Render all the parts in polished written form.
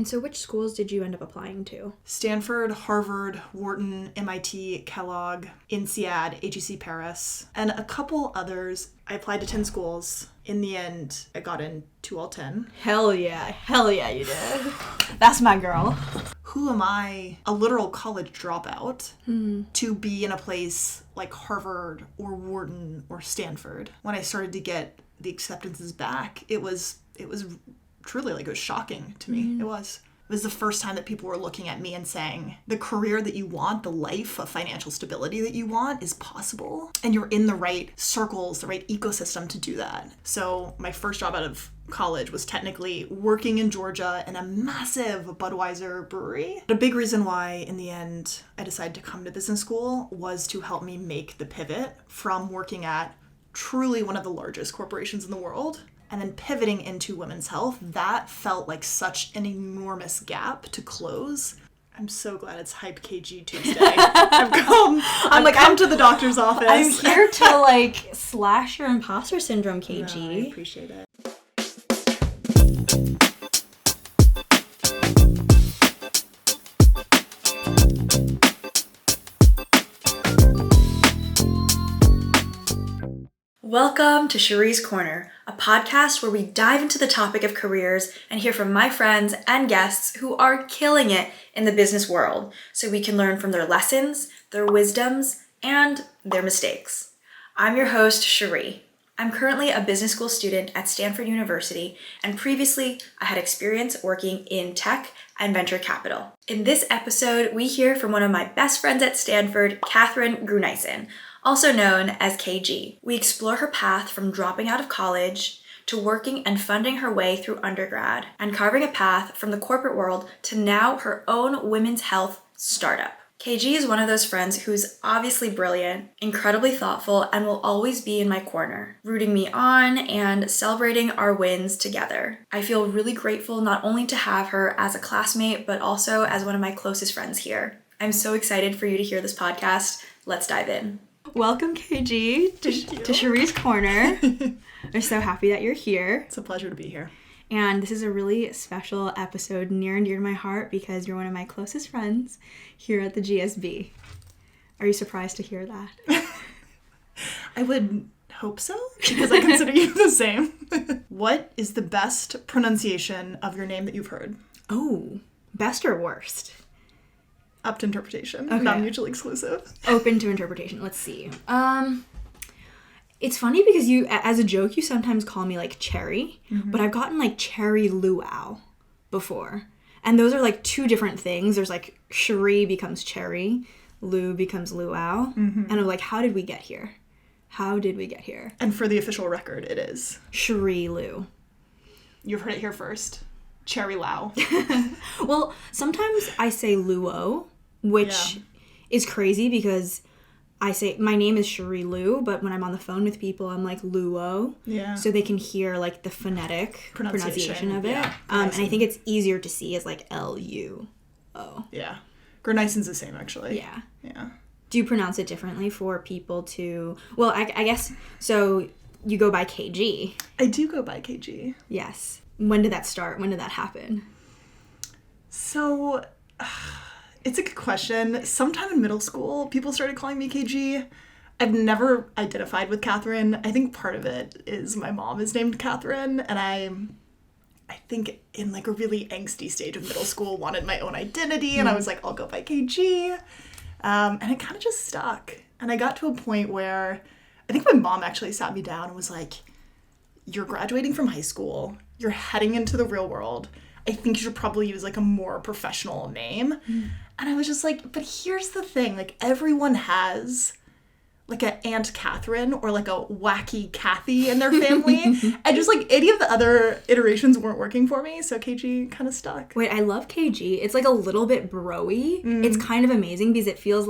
And so which schools did you end up applying to? Stanford, Harvard, Wharton, MIT, Kellogg, INSEAD, HEC Paris, and a couple others. I applied to 10 schools. In the end, I got into all 10. Hell yeah you did. That's my girl. Who am I, a literal college dropout, to be in a place like Harvard or Wharton or Stanford? When I started to get the acceptances back, it was truly like, it was shocking to me. It was the first time that people were looking at me and saying, the career that you want, the life of financial stability that you want is possible. And you're in the right circles, the right ecosystem to do that. So my first job out of college was technically working in Georgia in a massive Budweiser brewery. A big reason why, in the end, I decided to come to business school was to help me make the pivot from working at truly one of the largest corporations in the world and then pivoting into women's health. That felt like such an enormous gap to close. I'm so glad it's Hype KG Tuesday. I've come to the doctor's office. I'm here to slash your imposter syndrome, KG. No, I appreciate it. Welcome to Cherie's Corner, a podcast where we dive into the topic of careers and hear from my friends and guests who are killing it in the business world, so we can learn from their lessons, their wisdoms, and their mistakes. I'm your host, Cherie. I'm currently a business school student at Stanford University, and previously I had experience working in tech and venture capital. In this episode, we hear from one of my best friends at Stanford, Catherine Gruneisen, also known as KG. We explore her path from dropping out of college to working and funding her way through undergrad and carving a path from the corporate world to now her own women's health startup. KG is one of those friends who's obviously brilliant, incredibly thoughtful, and will always be in my corner, rooting me on and celebrating our wins together. I feel really grateful not only to have her as a classmate, but also as one of my closest friends here. I'm so excited for you to hear this podcast. Let's dive in. Welcome, KG, to Cherie's Corner. We're so happy that you're here. It's a pleasure to be here. And this is a really special episode near and dear to my heart because you're one of my closest friends here at the GSB. Are you surprised to hear that? I would hope so, because I consider you the same. What is the best pronunciation of your name that you've heard? Oh, best or worst? Up to interpretation. Okay. Not mutually exclusive. Open to interpretation. Let's see. It's funny because you, as a joke, you sometimes call me Cherie, but I've gotten Cherie Luau before. And those are two different things. There's Cherie becomes Cherie, Lu becomes Luau. And I'm how did we get here? How did we get here? And for the official record, it is Cherie Lu. You've heard it here first. Cherie Lau. Well, sometimes I say Luo, which is crazy because I say my name is Cherie Lu, but when I'm on the phone with people, I'm Luo. Yeah. So they can hear the phonetic pronunciation of it. Yeah. And I think it's easier to see as L-U-O. Yeah. Gruneisen's the same, actually. Yeah. Yeah. Do you pronounce it differently for people to... Well, I guess... So you go by KG. I do go by KG. Yes. When did that start? When did that happen? So, it's a good question. Sometime in middle school, people started calling me KG. I've never identified with Catherine. I think part of it is my mom is named Catherine, and I think in a really angsty stage of middle school, wanted my own identity, and I was I'll go by KG. And it kind of just stuck. And I got to a point where I think my mom actually sat me down and was you're graduating from high school. You're heading into the real world. I think you should probably use a more professional name. And I was just but here's the thing. Everyone has an Aunt Catherine or a wacky Kathy in their family. And just any of the other iterations weren't working for me. So KG kind of stuck. Wait, I love KG. It's a little bit bro-y. It's kind of amazing because it feels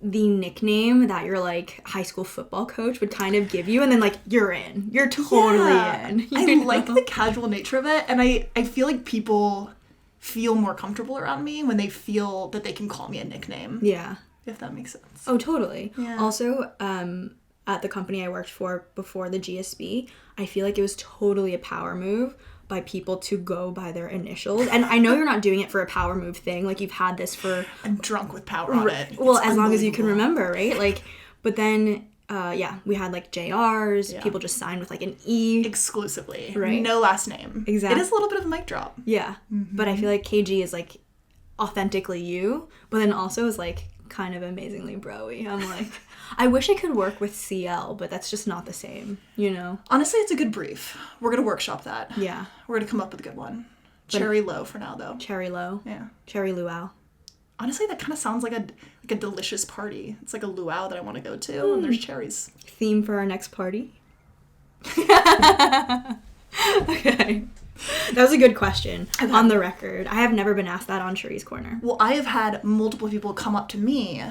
the nickname that your high school football coach would kind of give you, and then you're in. You're totally in. I like the casual nature of it, and I feel people feel more comfortable around me when they feel that they can call me a nickname. Yeah. If that makes sense. Oh, totally. Yeah. Also, at the company I worked for before the GSB, I feel it was totally a power move, by people to go by their initials. And I know you're not doing it for a power move thing. Like, you've had this for... I'm drunk with power on it. Well, as long as you can remember, right? Like, but then, we had, like, JRs. Yeah. People just signed with, like, an E. Exclusively. Right? No last name. Exactly. It is a little bit of a mic drop. Yeah. Mm-hmm. But I feel like KG is, like, authentically you, but then also is, like, kind of amazingly bro-y. I'm like... I wish I could work with CL, but that's just not the same, you know? Honestly, it's a good brief. We're going to workshop that. Yeah. We're going to come up with a good one. Cherry Low for now, though. Cherry Low? Yeah. Cherry Luau. Honestly, that kind of sounds like a delicious party. It's like a luau that I want to go to, and there's cherries. Theme for our next party? Okay. That was a good question. Okay. On the record. I have never been asked that on Cherie's Corner. Well, I have had multiple people come up to me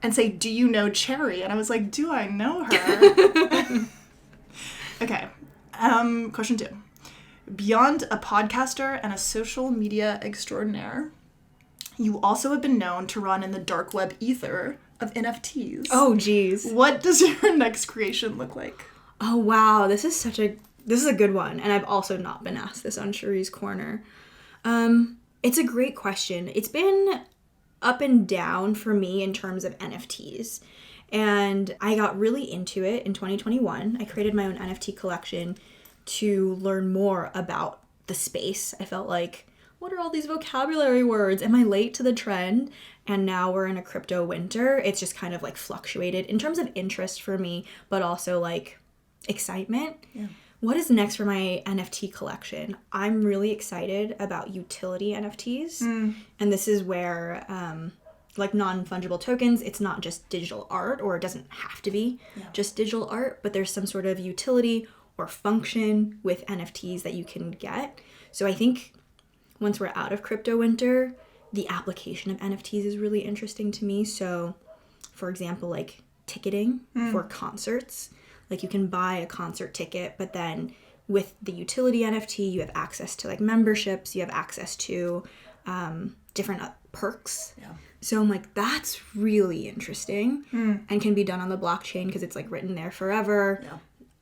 and say, do you know Cherie? And I was like, do I know her? Okay. Question 2. Beyond a podcaster and a social media extraordinaire, you also have been known to run in the dark web ether of NFTs. Oh, geez. What does your next creation look like? Oh, wow. This is a good one. And I've also not been asked this on Cherie's Corner. It's a great question. It's been up and down for me in terms of NFTs. And I got really into it in 2021. I created my own NFT collection to learn more about the space. I felt like, what are all these vocabulary words? Am I late to the trend? And now we're in a crypto winter. It's just kind of like fluctuated in terms of interest for me, but also like excitement. Yeah. What is next for my NFT collection? I'm really excited about utility NFTs. And this is where, like non-fungible tokens, it's not just digital art, or it doesn't have to be just digital art, but there's some sort of utility or function with NFTs that you can get. So I think once we're out of crypto winter, the application of NFTs is really interesting to me. So, for example, like ticketing for concerts. Like, you can buy a concert ticket, but then with the utility NFT, you have access to, like, memberships. You have access to different perks. Yeah. So I'm like, that's really interesting and can be done on the blockchain because it's, like, written there forever,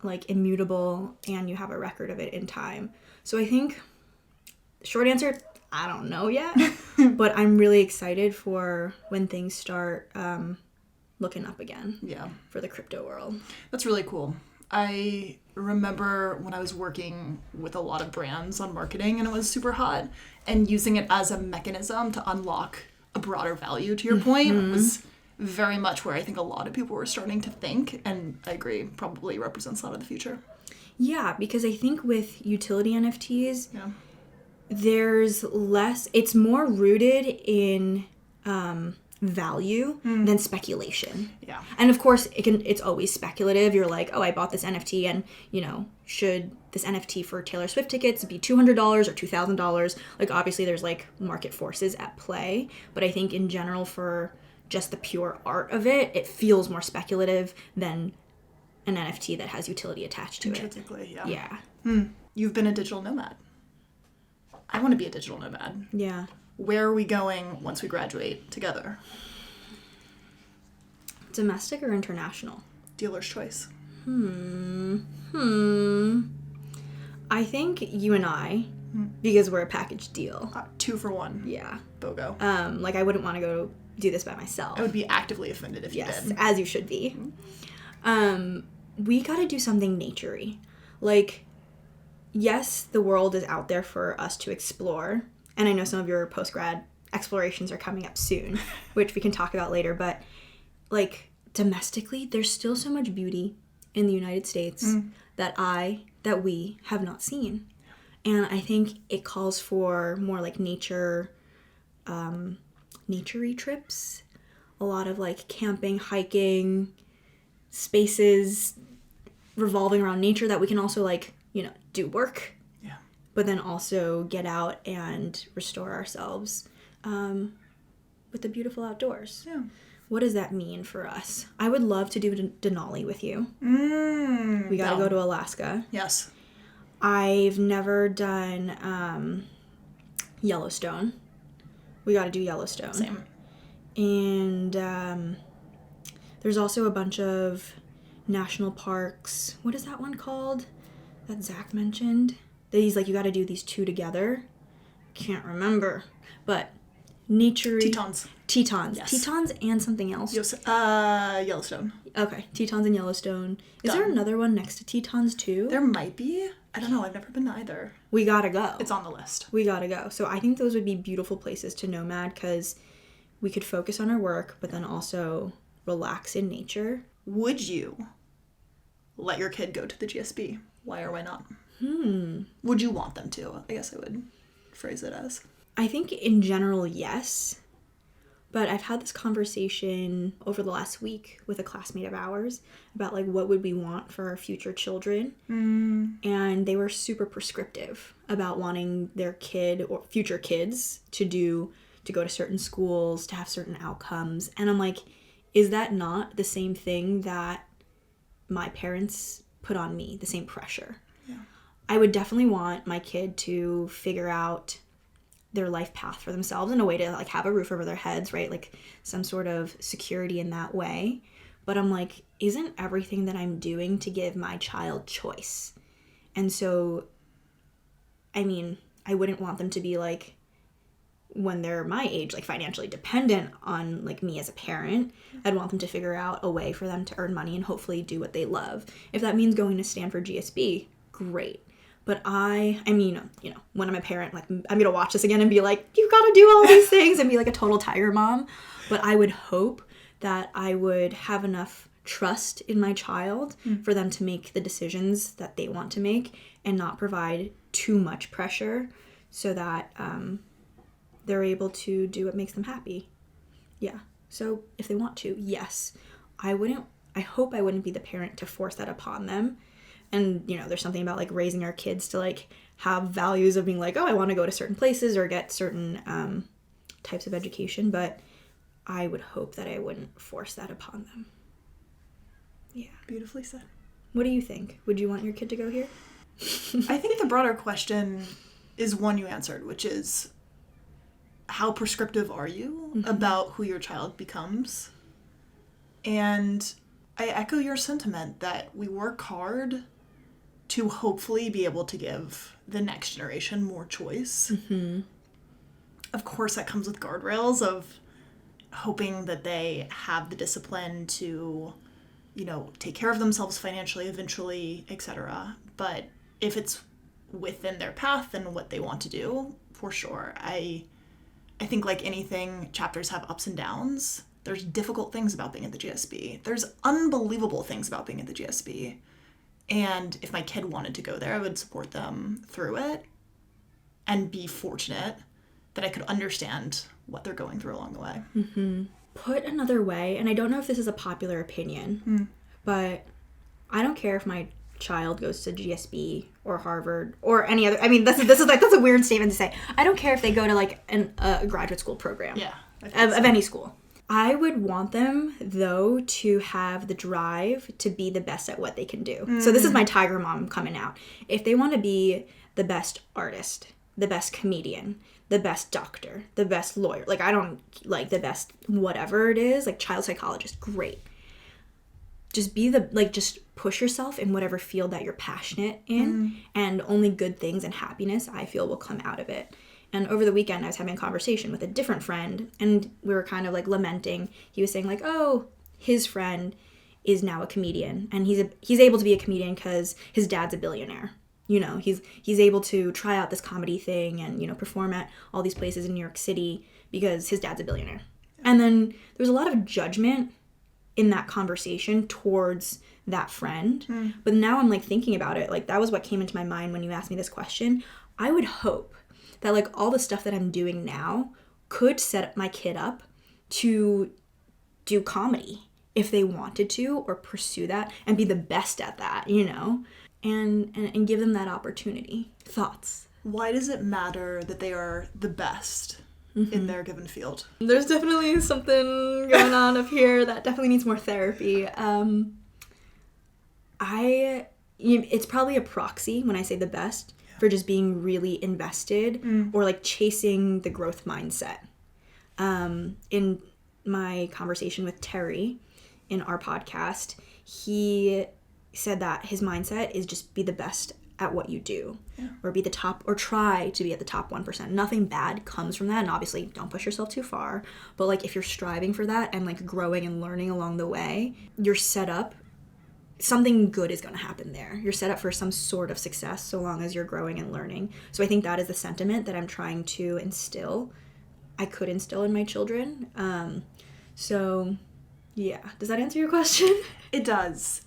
like, immutable, and you have a record of it in time. So I think, short answer, I don't know yet, but I'm really excited for when things start looking up again for the crypto world. That's really cool. I remember when I was working with a lot of brands on marketing and it was super hot, and using it as a mechanism to unlock a broader value, to your point, was very much where I think a lot of people were starting to think, and I agree, probably represents a lot of the future. Yeah, because I think with utility NFTs, there's less, it's more rooted in value than speculation. Yeah. And of course it's always speculative. You're like, oh, I bought this NFT, and you know, should this NFT for Taylor Swift tickets be $200 or $2,000? Like, obviously there's like market forces at play, but I think in general for just the pure art of it, it feels more speculative than an NFT that has utility attached to it. Intrinsically, yeah. You've been a digital nomad. I want to be a digital nomad. Yeah. Where are we going once we graduate together? Domestic or international? Dealer's choice. I think you and I, because we're a package deal. 2 for 1. Yeah. BOGO. Like, I wouldn't want to go do this by myself. I would be actively offended if you did. Yes, as you should be. We gotta do something nature-y. Like, yes, the world is out there for us to explore. And I know some of your post-grad explorations are coming up soon, which we can talk about later. But, like, domestically, there's still so much beauty in the United States that we have not seen. And I think it calls for more, like, nature-y trips. A lot of, like, camping, hiking, spaces revolving around nature that we can also, like, you know, do work. But then also get out and restore ourselves with the beautiful outdoors. Yeah. What does that mean for us? I would love to do Denali with you. We gotta go to Alaska. Yes. I've never done Yellowstone. We gotta do Yellowstone. Same. And there's also a bunch of national parks. What is that one called that Zach mentioned? that he's like, you got to do these two together. Can't remember. But nature... Tetons. Yes. Tetons and something else. Yellowstone. Okay. Tetons and Yellowstone. Is there another one next to Tetons too? There might be. I don't know. I've never been to either. We gotta go. It's on the list. We gotta go. So I think those would be beautiful places to nomad because we could focus on our work, but then also relax in nature. Would you let your kid go to the GSB? Why or why not? Would you want them to? I guess I would phrase it as. I think in general, yes. But I've had this conversation over the last week with a classmate of ours about like what would we want for our future children. And they were super prescriptive about wanting their kid or future kids to go to certain schools, to have certain outcomes. And I'm like, is that not the same thing that my parents put on me, the same pressure? Yeah. I would definitely want my kid to figure out their life path for themselves in a way to like have a roof over their heads, right? Like some sort of security in that way. But I'm like, isn't everything that I'm doing to give my child choice? And so, I mean, I wouldn't want them to be like, when they're my age, like financially dependent on like me as a parent. I'd want them to figure out a way for them to earn money and hopefully do what they love. If that means going to Stanford GSB, great. But I mean, you know, when I'm a parent, like I'm going to watch this again and be like, you've got to do all these things and be like a total tiger mom. But I would hope that I would have enough trust in my child for them to make the decisions that they want to make and not provide too much pressure so that they're able to do what makes them happy. Yeah. So if they want to, yes. I hope I wouldn't be the parent to force that upon them. And, you know, there's something about, like, raising our kids to, like, have values of being like, oh, I want to go to certain places or get certain types of education. But I would hope that I wouldn't force that upon them. Yeah. Beautifully said. What do you think? Would you want your kid to go here? I think the broader question is one you answered, which is, how prescriptive are you about who your child becomes? And I echo your sentiment that we work hard to hopefully be able to give the next generation more choice. Of course, that comes with guardrails of hoping that they have the discipline to, you know, take care of themselves financially, eventually, etc. But if it's within their path and what they want to do, for sure. I think like anything, chapters have ups and downs. There's difficult things about being at the GSB. There's unbelievable things about being at the GSB. And if my kid wanted to go there, I would support them through it and be fortunate that I could understand what they're going through along the way. Put another way, and I don't know if this is a popular opinion, but I don't care if my child goes to GSB or Harvard or any other. I mean, that's a weird statement to say. I don't care if they go to like a graduate school program. Yeah, of any school. I would want them, though, to have the drive to be the best at what they can do. So this is my tiger mom coming out. If they want to be the best artist, the best comedian, the best doctor, the best lawyer, like I don't like the best whatever it is, like child psychologist, great. Just be just push yourself in whatever field that you're passionate in, and only good things and happiness, I feel, will come out of it. And over the weekend, I was having a conversation with a different friend, and we were kind of like lamenting. He was saying like, oh, his friend is now a comedian, and he's able to be a comedian because his dad's a billionaire. You know, he's able to try out this comedy thing and, you know, perform at all these places in New York City because his dad's a billionaire. And then there was a lot of judgment in that conversation towards that friend. But now I'm like thinking about it, like that was what came into my mind when you asked me this question. I would hope that like all the stuff that I'm doing now could set my kid up to do comedy if they wanted to, or pursue that and be the best at that, you know, and give them that opportunity. Thoughts? Why does it matter that they are the best in their given field? There's definitely something going on up here that definitely needs more therapy. It's probably a proxy when I say the best for just being really invested or like chasing the growth mindset. In my conversation with Cherie in our podcast, he said that his mindset is just be the best at what you do, or be the top, or try to be at the top 1%. Nothing bad comes from that, and obviously don't push yourself too far, but like if you're striving for that and like growing and learning along the way, you're set up, something good is going to happen there. You're set up for some sort of success so long as you're growing and learning. So I think that is the sentiment that I'm trying to instill. I could instill in my children. So yeah, does that answer your question? It does.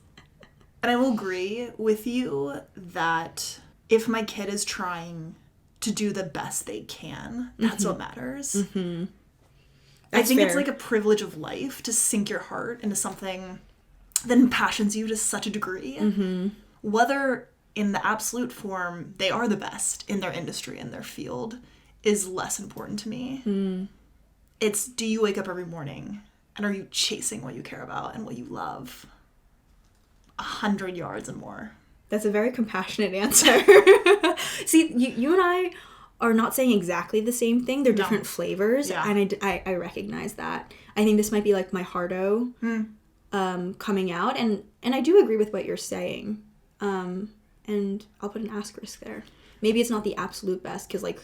And I will agree with you that if my kid is trying to do the best they can, that's what matters. Mm-hmm. I think it's like a privilege of life to sink your heart into something that impassions you to such a degree. Mm-hmm. Whether in the absolute form they are the best in their industry and their field is less important to me. It's, do you wake up every morning and are you chasing what you care about and what you love? 100 yards and more. That's a very compassionate answer. See, you and I are not saying exactly the same thing. They're different flavors, and I recognize that. I think this might be like my hardo coming out, and I do agree with what you're saying. And I'll put an asterisk there. Maybe it's not the absolute best, because like,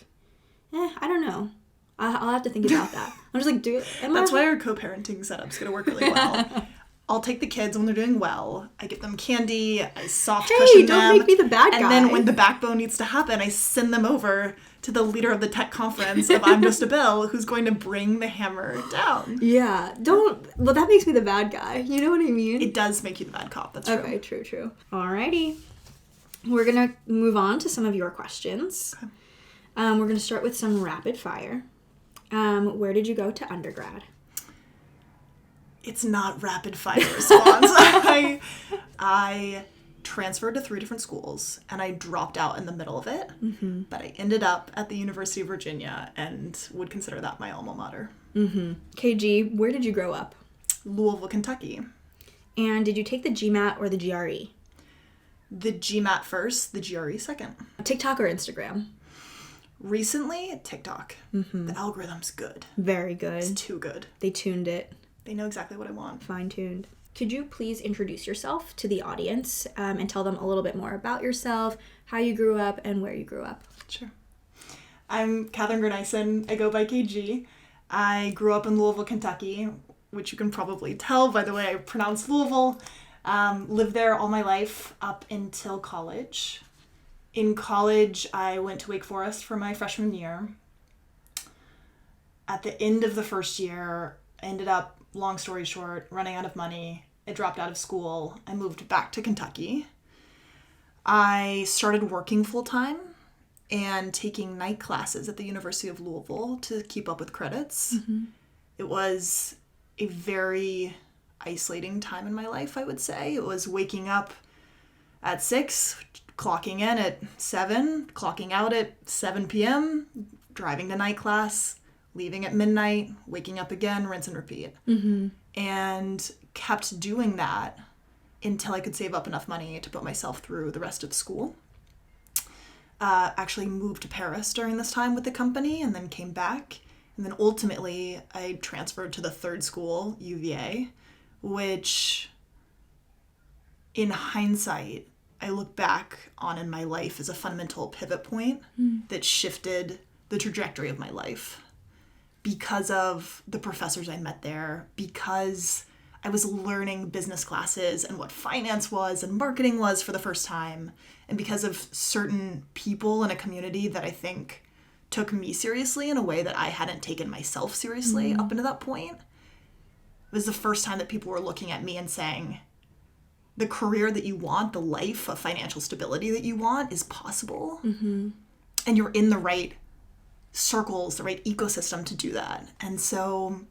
I don't know. I'll have to think about that. I'm just like, That's why our co-parenting setup's gonna work really well. I'll take the kids when they're doing well. I get them candy. I soft cushion them. Don't make me the bad guy. And then when the backbone needs to happen, I send them over to the leader of the tech conference of I'm Just a Bill, who's going to bring the hammer down. Yeah. Well, that makes me the bad guy. You know what I mean? It does make you the bad cop. That's true. Okay, true. Alrighty. We're going to move on to some of your questions. Okay. We're going to start with some rapid fire. Where did you go to undergrad? It's not rapid fire response. I transferred to 3 different schools and I dropped out in the middle of it. Mm-hmm. But I ended up at the University of Virginia and would consider that my alma mater. Mm-hmm. KG, where did you grow up? Louisville, Kentucky. And did you take the GMAT or the GRE? The GMAT first, the GRE second. TikTok or Instagram? Recently, TikTok. Mm-hmm. The algorithm's good. Very good. It's too good. They tuned it. They know exactly what I want. Fine-tuned. Could you please introduce yourself to the audience and tell them a little bit more about yourself, how you grew up, and where you grew up? Sure. I'm Katherine Grenison. I go by KG. I grew up in Louisville, Kentucky, which you can probably tell by the way I pronounce Louisville. Lived there all my life up until college. In college, I went to Wake Forest for my freshman year. At the end of the first year, I ended up, long story short, running out of money. I dropped out of school. I moved back to Kentucky. I started working full-time and taking night classes at the University of Louisville to keep up with credits. Mm-hmm. It was a very isolating time in my life, I would say. It was waking up at 6, clocking in at 7, clocking out at 7 p.m., driving to night class, leaving at midnight, waking up again, rinse and repeat. Mm-hmm. And kept doing that until I could save up enough money to put myself through the rest of school. Actually moved to Paris during this time with the company and then came back. And then ultimately I transferred to the third school, UVA, which in hindsight, I look back on in my life as a fundamental pivot point that shifted the trajectory of my life. Because of the professors I met there, because I was learning business classes and what finance was and marketing was for the first time, and because of certain people in a community that I think took me seriously in a way that I hadn't taken myself seriously up until that point. It was the first time that people were looking at me and saying, the career that you want, the life of financial stability that you want is possible. Mm-hmm. And you're in the right circles, the right ecosystem to do that. And so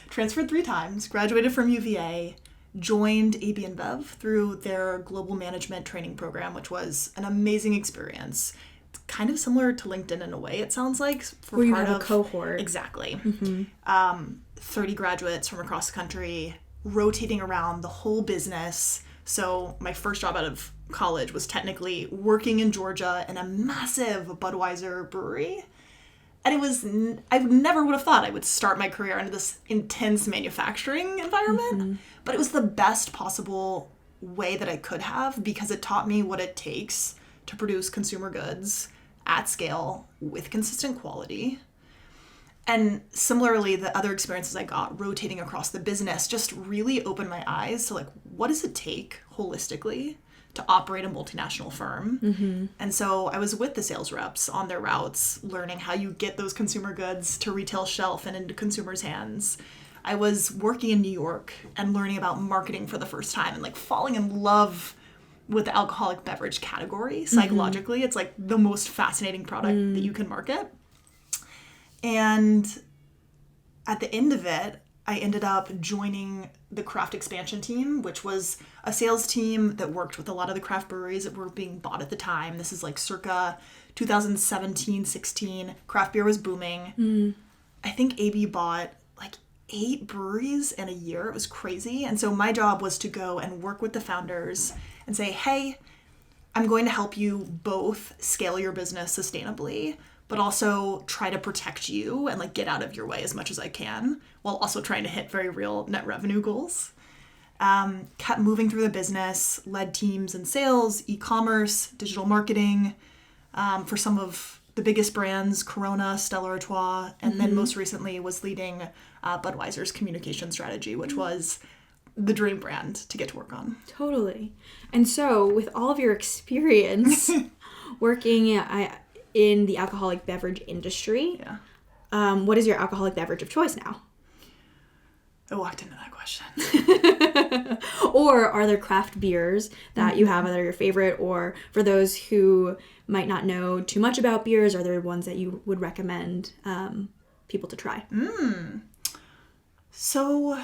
transferred 3 times, graduated from UVA, joined AB InBev through their global management training program, which was an amazing experience. It's kind of similar to LinkedIn in a way, it sounds like. Where you have a cohort. Exactly. Mm-hmm. 30 graduates from across the country, rotating around the whole business. So my first job out of college was technically working in Georgia in a massive Budweiser brewery. And it was, I never would have thought I would start my career into this intense manufacturing environment, but it was the best possible way that I could have, because it taught me what it takes to produce consumer goods at scale with consistent quality. And similarly, the other experiences I got rotating across the business just really opened my eyes to like, what does it take holistically to operate a multinational firm? Mm-hmm. And so I was with the sales reps on their routes, learning how you get those consumer goods to retail shelf and into consumers' hands. I was working in New York and learning about marketing for the first time and like falling in love with the alcoholic beverage category. Psychologically, mm-hmm. It's like the most fascinating product that you can market. And at the end of it, I ended up joining the craft expansion team, which was a sales team that worked with a lot of the craft breweries that were being bought at the time. This is like circa 2017, 16. Craft beer was booming. Mm. I think AB bought like 8 breweries in a year. It was crazy. And so my job was to go and work with the founders and say, hey, I'm going to help you both scale your business sustainably, but also try to protect you and like get out of your way as much as I can, while also trying to hit very real net revenue goals. Kept moving through the business, led teams in sales, e-commerce, digital marketing, for some of the biggest brands, Corona, Stella Artois, and then most recently was leading Budweiser's communication strategy, which was the dream brand to get to work on. Totally. And so with all of your experience working in the alcoholic beverage industry, what is your alcoholic beverage of choice now? I walked into that question. Or are there craft beers that you have that are your favorite? Or for those who might not know too much about beers, are there ones that you would recommend people to try? So,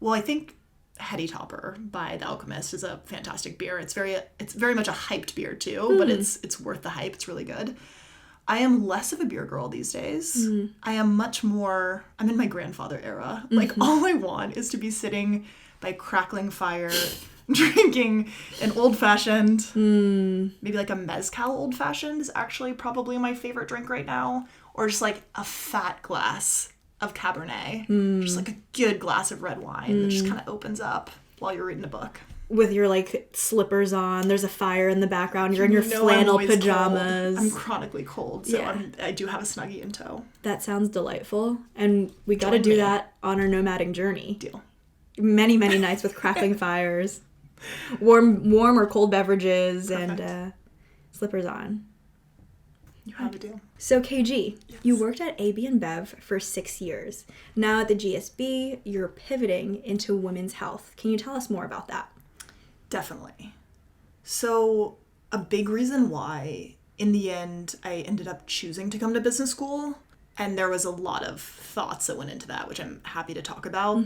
well, I think Heady Topper by The Alchemist is a fantastic beer. It's very much a hyped beer too, but it's worth the hype. It's really good. I am less of a beer girl these days. I am much more, I'm in my grandfather era. Like all I want is to be sitting by crackling fire, drinking an old fashioned, maybe like a mezcal old fashioned is actually probably my favorite drink right now. Or just like a fat glass of Cabernet, just like a good glass of red wine that just kind of opens up while you're reading a book. With your like slippers on, there's a fire in the background, you're in your flannel pajamas. Cold. I'm chronically cold, so I do have a Snuggie in tow. That sounds delightful, and we got to do that on our nomading journey. Deal. Many nights with crackling fires, warm or cold beverages. Perfect. And slippers on. You have a deal. So KG, you worked at AB InBev for 6 years. Now at the GSB, you're pivoting into women's health. Can you tell us more about that? Definitely. So a big reason why, in the end, I ended up choosing to come to business school, and there was a lot of thoughts that went into that, which I'm happy to talk about,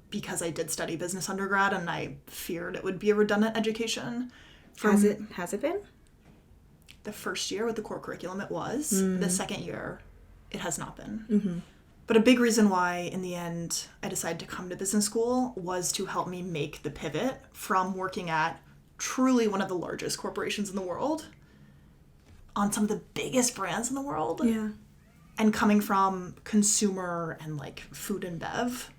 because I did study business undergrad, and I feared it would be a redundant education. Has it been? The first year with the core curriculum it was. The second year, it has not been. But a big reason why, in the end, I decided to come to business school was to help me make the pivot from working at truly one of the largest corporations in the world on some of the biggest brands in the world. Yeah. And coming from consumer and like food and bev,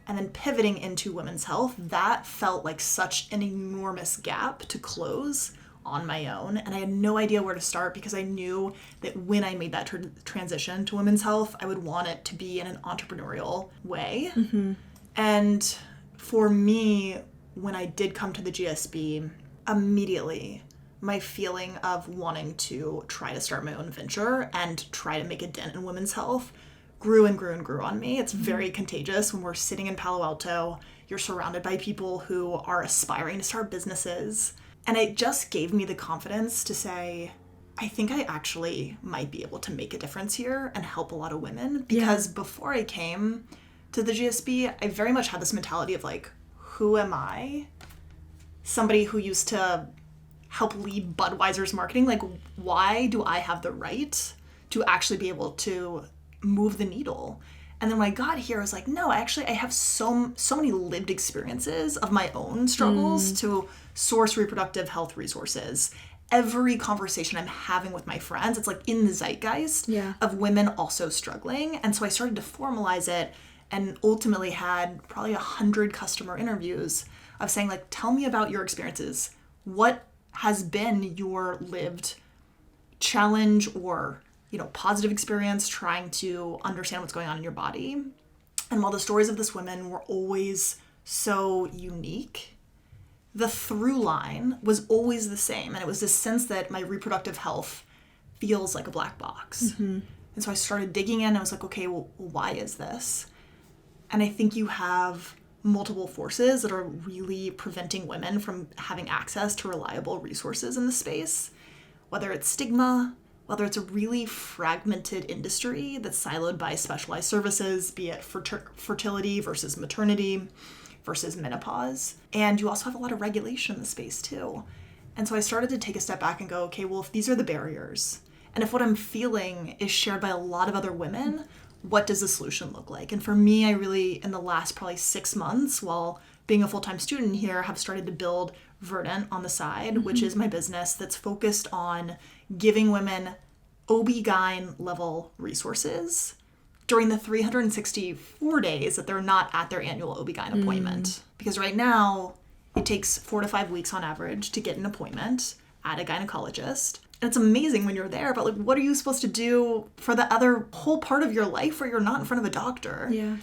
and then pivoting into women's health, that felt like such an enormous gap to close on my own, and I had no idea where to start, because I knew that when I made that transition to women's health, I would want it to be in an entrepreneurial way. And for me, when I did come to the GSB, immediately my feeling of wanting to try to start my own venture and try to make a dent in women's health grew and grew and grew on me. It's very contagious. When we're sitting in Palo Alto, you're surrounded by people who are aspiring to start businesses. And it just gave me the confidence to say, I think I actually might be able to make a difference here and help a lot of women. Because before I came to the GSB, I very much had this mentality of like, who am I? Somebody who used to help lead Budweiser's marketing. Like, why do I have the right to actually be able to move the needle? And then when I got here, I was like, no, I have so many lived experiences of my own struggles to source reproductive health resources. Every conversation I'm having with my friends, it's like in the zeitgeist of women also struggling. And so I started to formalize it, and ultimately had probably 100 customer interviews of saying, like, tell me about your experiences. What has been your lived challenge or, positive experience trying to understand what's going on in your body? And while the stories of this women were always so unique, the through line was always the same. And it was this sense that my reproductive health feels like a black box. And so I started digging in and I was like, okay, well, why is this? And I think you have multiple forces that are really preventing women from having access to reliable resources in the space, whether it's stigma, whether it's a really fragmented industry that's siloed by specialized services, be it fertility versus maternity versus menopause. And you also have a lot of regulation in the space too. And so I started to take a step back and go, okay, well, if these are the barriers, and if what I'm feeling is shared by a lot of other women, what does the solution look like? And for me, I really, in the last probably 6 months, while being a full-time student here, have started to build Verdant on the side, which is my business that's focused on giving women OB-GYN level resources during the 364 days that they're not at their annual OB-GYN appointment. Because right now, it takes 4 to 5 weeks on average to get an appointment at a gynecologist. And it's amazing when you're there, but like, what are you supposed to do for the other whole part of your life where you're not in front of a doctor? Yeah.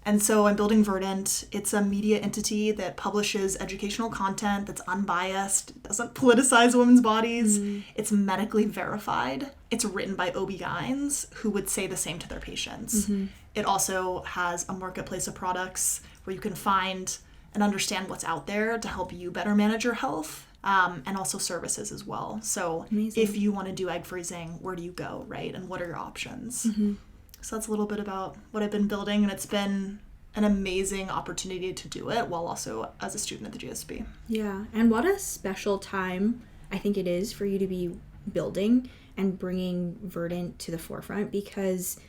And so I'm building Verdant. It's a media entity that publishes educational content that's unbiased, doesn't politicize women's bodies. It's medically verified. It's written by OB-GYNs who would say the same to their patients. It also has a marketplace of products where you can find and understand what's out there to help you better manage your health. And also services as well. So if you want to do egg freezing, where do you go, right? And what are your options? So that's a little bit about what I've been building, and it's been an amazing opportunity to do it while also as a student at the GSB. Yeah, and what a special time I think it is for you to be building and bringing Verdant to the forefront, because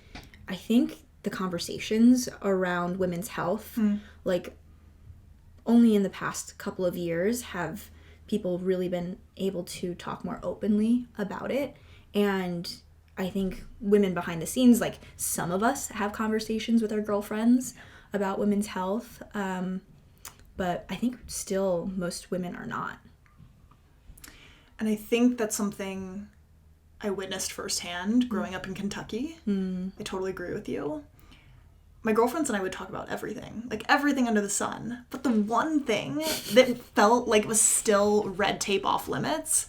I think the conversations around women's health, like only in the past couple of years have people really been able to talk more openly about it. And I think women behind the scenes, like some of us have conversations with our girlfriends about women's health, but I think still most women are not. And I think that's something I witnessed firsthand growing up in Kentucky. I totally agree with you. My girlfriends and I would talk about everything, like everything under the sun. But the one thing that felt like it was still red tape off limits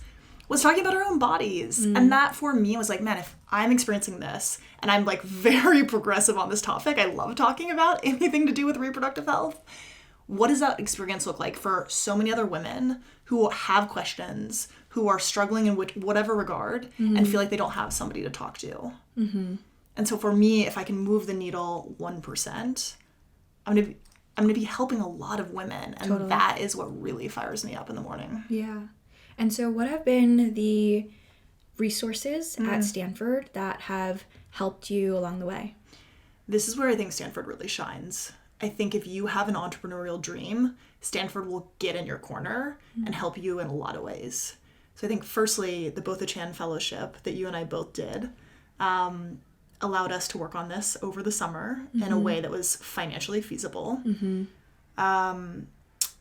was talking about our own bodies. And that for me was like, man, if I'm experiencing this and I'm like very progressive on this topic, I love talking about anything to do with reproductive health. What does that experience look like for so many other women who have questions, who are struggling in whatever regard and feel like they don't have somebody to talk to? And so for me, if I can move the needle 1%, I'm gonna be helping a lot of women. And that is what really fires me up in the morning. Yeah. And so what have been the resources at Stanford that have helped you along the way? This is where I think Stanford really shines. I think if you have an entrepreneurial dream, Stanford will get in your corner and help you in a lot of ways. So I think firstly, the Botha Chan Fellowship that you and I both did allowed us to work on this over the summer in a way that was financially feasible.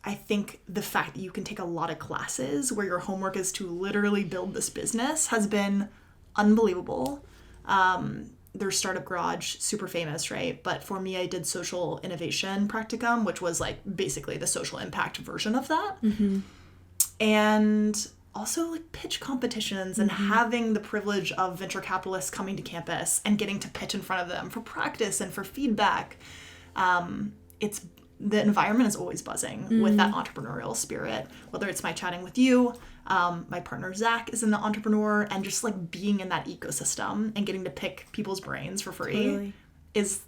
I think the fact that you can take a lot of classes where your homework is to literally build this business has been unbelievable. There's Startup Garage, super famous, right? But for me, I did social innovation practicum, which was like basically the social impact version of that. And also like pitch competitions and having the privilege of venture capitalists coming to campus and getting to pitch in front of them for practice and for feedback. The environment is always buzzing with that entrepreneurial spirit, whether it's my chatting with you, my partner Zach is an entrepreneur, and just like being in that ecosystem and getting to pick people's brains for free it's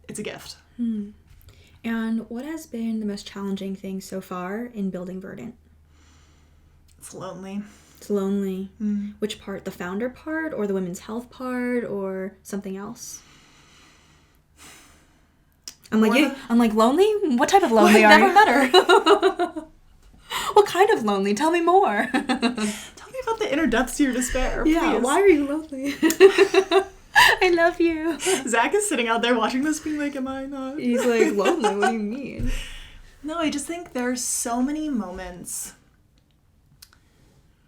a gift. And what has been the most challenging thing so far in building Verdant? It's lonely. It's lonely. Which part? The founder part or the women's health part or something else? I'm like, lonely? What type of lonely are you? Never met her. What kind of lonely? Tell me more. Tell me about the inner depths to your despair, Yeah, please. why are you lonely? I love you. Zach is sitting out there watching this being like, am I not? He's like, lonely? What do you mean? No, I just think there's so many moments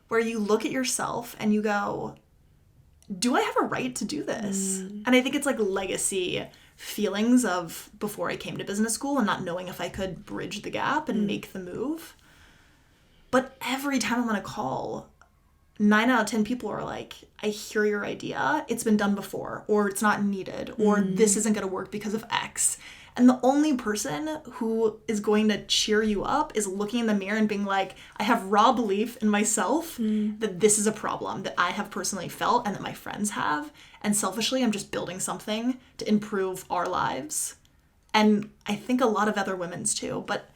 where you look at yourself and you go, do I have a right to do this? And I think it's like legacy feelings of before I came to business school and not knowing if I could bridge the gap and make the move. But every time I'm on a call, 9 out of 10 people are like, I hear your idea, it's been done before, or it's not needed, or this isn't going to work because of X. And the only person who is going to cheer you up is looking in the mirror and being like, I have raw belief in myself that this is a problem that I have personally felt and that my friends have. And selfishly, I'm just building something to improve our lives. And I think a lot of other women's too. But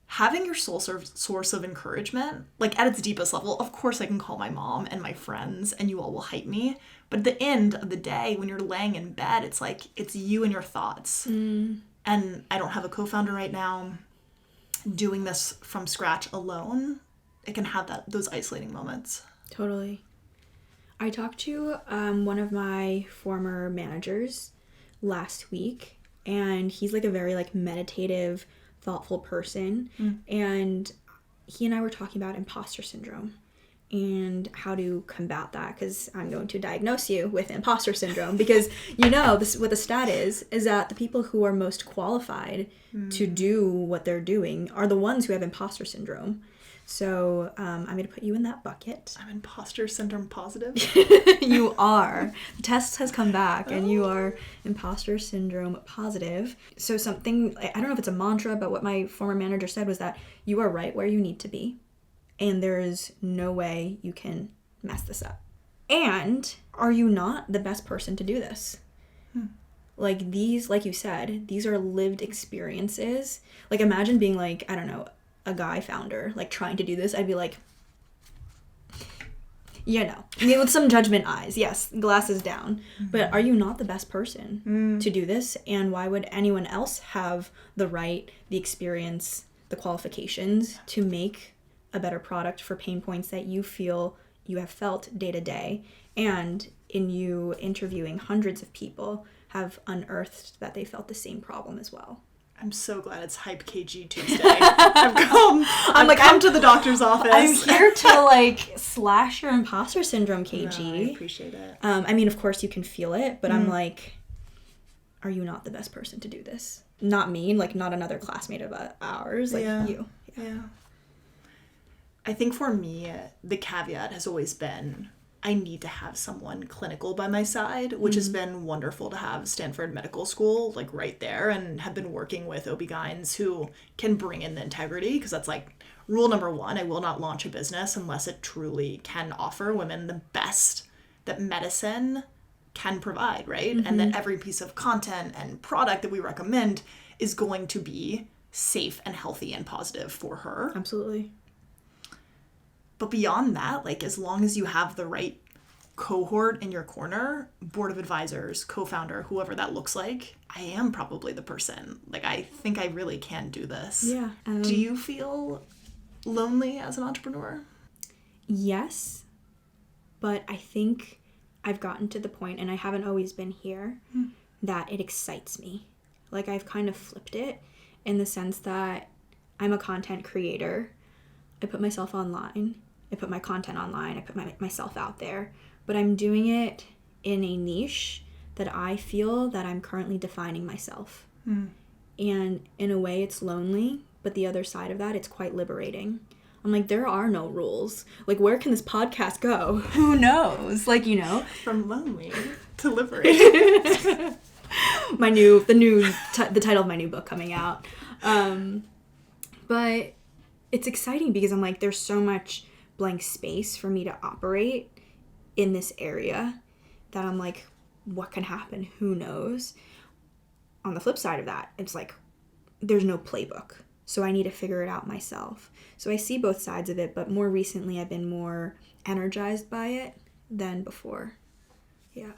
having your sole source of encouragement, like at its deepest level, of course I can call my mom and my friends and you all will hype me. But at the end of the day, when you're laying in bed, it's like, it's you and your thoughts. And I don't have a co-founder right now. Doing this from scratch alone, it can have those isolating moments. Totally. I talked to one of my former managers last week, and he's like a very like meditative, thoughtful person. And he and I were talking about imposter syndrome and how to combat that, because I'm going to diagnose you with imposter syndrome, because what the stat is that the people who are most qualified to do what they're doing are the ones who have imposter syndrome. So I'm going to put you in that bucket. I'm imposter syndrome positive. You are. The test has come back and you are imposter syndrome positive. So something, I don't know if it's a mantra, but what my former manager said was that you are right where you need to be. And there is no way you can mess this up. And are you not the best person to do this? Like these, like you said, these are lived experiences. Like imagine being like, I don't know, a guy founder, like trying to do this. I'd be like, with some judgment eyes. Yes, glasses down. But are you not the best person to do this? And why would anyone else have the right, the experience, the qualifications to make a better product for pain points that you feel you have felt day to day, and in you interviewing hundreds of people have unearthed that they felt the same problem as well? I'm so glad it's Hype KG Tuesday. I've come to the doctor's office. I'm here to like slash your imposter syndrome, KG. No, I appreciate it. I mean, of course you can feel it, but I'm like, are you not the best person to do this? Not me, like not another classmate of ours, like you. Yeah. I think for me, the caveat has always been, I need to have someone clinical by my side, which has been wonderful to have Stanford Medical School like right there, and have been working with OB-GYNs who can bring in the integrity, because that's like rule number one. I will not launch a business unless it truly can offer women the best that medicine can provide, right? And that every piece of content and product that we recommend is going to be safe and healthy and positive for her. Absolutely. But beyond that, like as long as you have the right cohort in your corner, board of advisors, co-founder, whoever that looks like, I am probably the person. Like I think I really can do this. Yeah. Do you feel lonely as an entrepreneur? Yes, but I think I've gotten to the point, and I haven't always been here, that it excites me. Like I've kind of flipped it in the sense that I'm a content creator. I put myself online. I put my content online. I put myself out there. But I'm doing it in a niche that I feel that I'm currently defining myself. And in a way, it's lonely. But the other side of that, it's quite liberating. I'm like, there are no rules. Like, where can this podcast go? Who knows? Like, From lonely to liberating. the title of my new book coming out. But it's exciting because I'm like, there's so much blank space for me to operate in this area that I'm like, what can happen? Who knows? On the flip side of that, it's like, there's no playbook. So I need to figure it out myself. So I see both sides of it, but more recently I've been more energized by it than before. Yeah.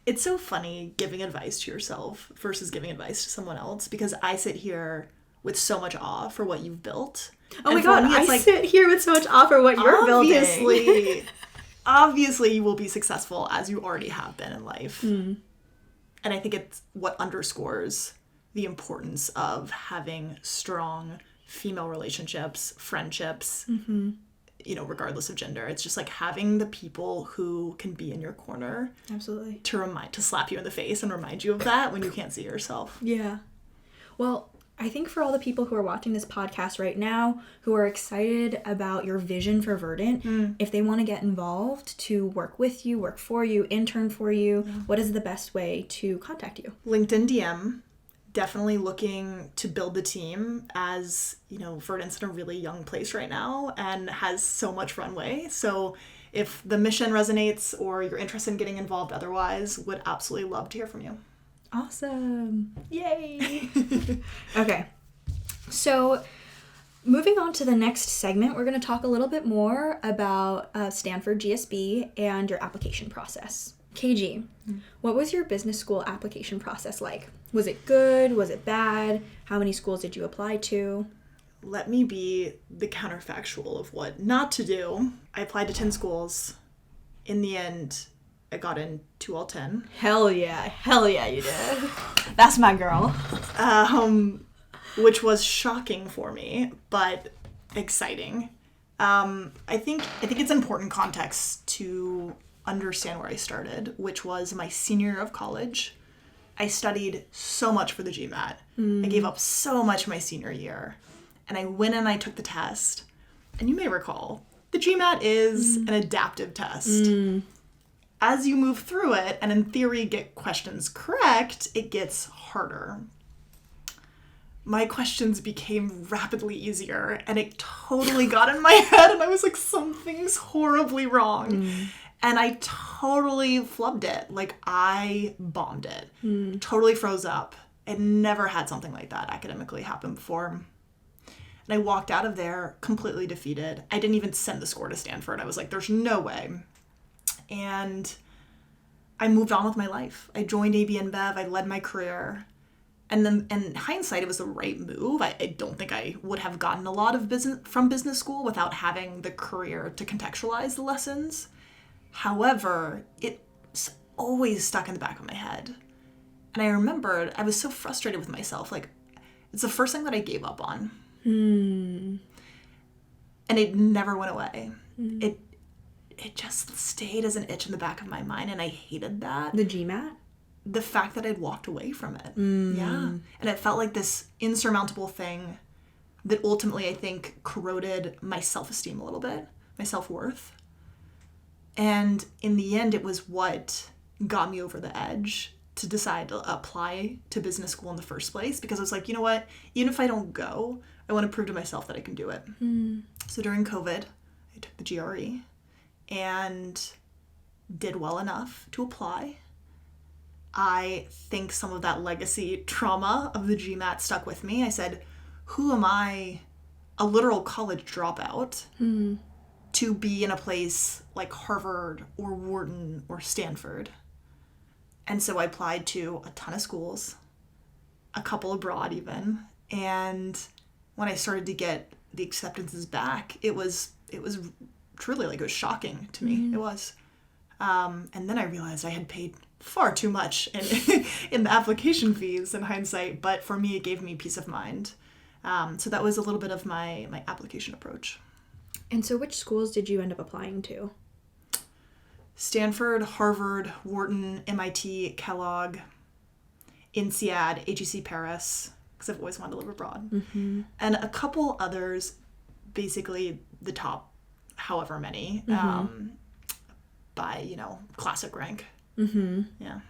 It's so funny giving advice to yourself versus giving advice to someone else, because I sit here with so much awe for what you've built. Oh my God, I sit here with so much awe for what you're building. Obviously, you will be successful as you already have been in life. And I think it's what underscores the importance of having strong female relationships, friendships, regardless of gender. It's just like having the people who can be in your corner. Absolutely. To slap you in the face and remind you of that when you can't see yourself. Yeah. Well, I think for all the people who are watching this podcast right now, who are excited about your vision for Verdant, if they want to get involved to work with you, work for you, intern for you, what is the best way to contact you? LinkedIn DM. Definitely looking to build the team, as Verdant's in a really young place right now and has so much runway. So if the mission resonates or you're interested in getting involved otherwise, would absolutely love to hear from you. Awesome. Yay. Okay. So moving on to the next segment, we're going to talk a little bit more about Stanford GSB and your application process. KG, what was your business school application process like? Was it good? Was it bad? How many schools did you apply to? Let me be the counterfactual of what not to do. I applied to 10 schools. In the end, I got into all 10. Hell yeah you did. That's my girl. Which was shocking for me, but exciting. I think it's important context to understand where I started, which was my senior year of college. I studied so much for the GMAT. I gave up so much my senior year. And I went and I took the test. And you may recall, the GMAT is an adaptive test. As you move through it, and in theory get questions correct, it gets harder. My questions became rapidly easier, and it totally got in my head, and I was like, something's horribly wrong. And I totally flubbed it. Like, I bombed it. Totally froze up. I'd never had something like that academically happen before. And I walked out of there completely defeated. I didn't even send the score to Stanford. I was like, there's no way. And I moved on with my life. I joined AB InBev. I led my career. And then, in hindsight, it was the right move. I don't think I would have gotten a lot of business from business school without having the career to contextualize the lessons. However, it's always stuck in the back of my head. And I remembered I was so frustrated with myself. Like, it's the first thing that I gave up on. And it never went away. It just stayed as an itch in the back of my mind, and I hated that. The GMAT? The fact that I'd walked away from it. Yeah. And it felt like this insurmountable thing that ultimately, I think, corroded my self-esteem a little bit, my self-worth. And in the end, it was what got me over the edge to decide to apply to business school in the first place, because I was like, you know what? Even if I don't go, I want to prove to myself that I can do it. So during COVID, I took the GRE and did well enough to apply. I think some of that legacy trauma of the GMAT stuck with me. I said, who am I, a literal college dropout, to be in a place like Harvard or Wharton or Stanford? And so I applied to a ton of schools, a couple abroad even. And when I started to get the acceptances back, it was truly, like, it was shocking to me. It was. And then I realized I had paid far too much in the application fees in hindsight, but for me, it gave me peace of mind. So that was a little bit of my application approach. And so which schools did you end up applying to? Stanford, Harvard, Wharton, MIT, Kellogg, INSEAD, HEC Paris, because I've always wanted to live abroad. And a couple others, basically the top however many, by, classic rank. Yeah.